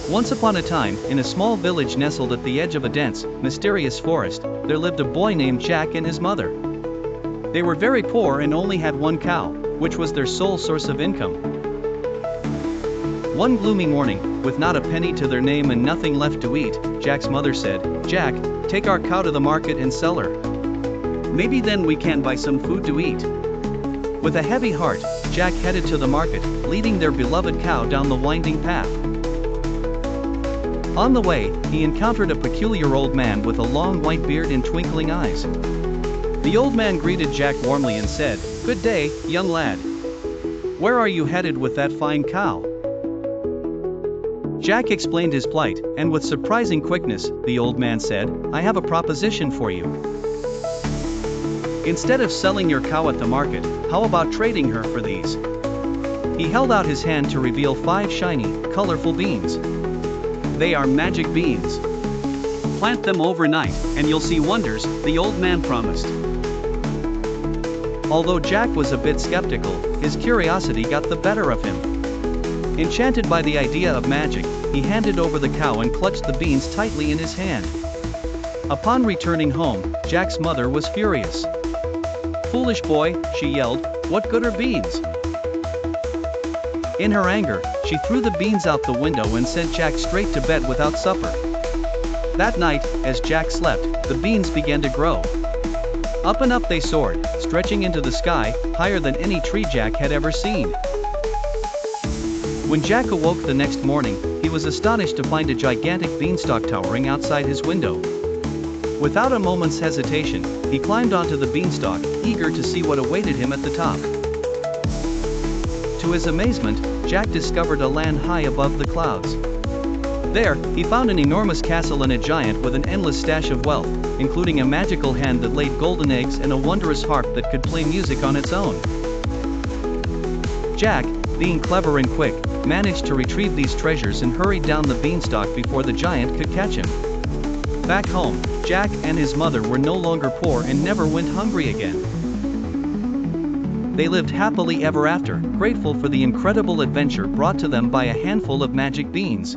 Once upon a time, in a small village nestled at the edge of a dense, mysterious forest, there lived a boy named Jack and his mother. They were very poor and only had one cow, which was their sole source of income. One gloomy morning, with not a penny to their name and nothing left to eat, Jack's mother said, "Jack, take our cow to the market and sell her. Maybe then we can buy some food to eat." With a heavy heart, Jack headed to the market, leading their beloved cow down the winding path. On the way, he encountered a peculiar old man with a long white beard and twinkling eyes. The old man greeted Jack warmly and said, "Good day, young lad. Where are you headed with that fine cow?" Jack explained his plight, and with surprising quickness, the old man said, "I have a proposition for you. Instead of selling your cow at the market, how about trading her for these?" He held out his hand to reveal 5 shiny, colorful beans. "They are magic beans. Plant them overnight, and you'll see wonders," the old man promised. Although Jack was a bit skeptical, his curiosity got the better of him. Enchanted by the idea of magic, he handed over the cow and clutched the beans tightly in his hand. Upon returning home, Jack's mother was furious. "Foolish boy," she yelled, "what good are beans?" In her anger, she threw the beans out the window and sent Jack straight to bed without supper. That night, as Jack slept, the beans began to grow. Up and up they soared, stretching into the sky, higher than any tree Jack had ever seen. When Jack awoke the next morning, he was astonished to find a gigantic beanstalk towering outside his window. Without a moment's hesitation, he climbed onto the beanstalk, eager to see what awaited him at the top. To his amazement, Jack discovered a land high above the clouds. There, he found an enormous castle and a giant with an endless stash of wealth, including a magical hen that laid golden eggs and a wondrous harp that could play music on its own. Jack, being clever and quick, managed to retrieve these treasures and hurried down the beanstalk before the giant could catch him. Back home, Jack and his mother were no longer poor and never went hungry again. They lived happily ever after, grateful for the incredible adventure brought to them by a handful of magic beans.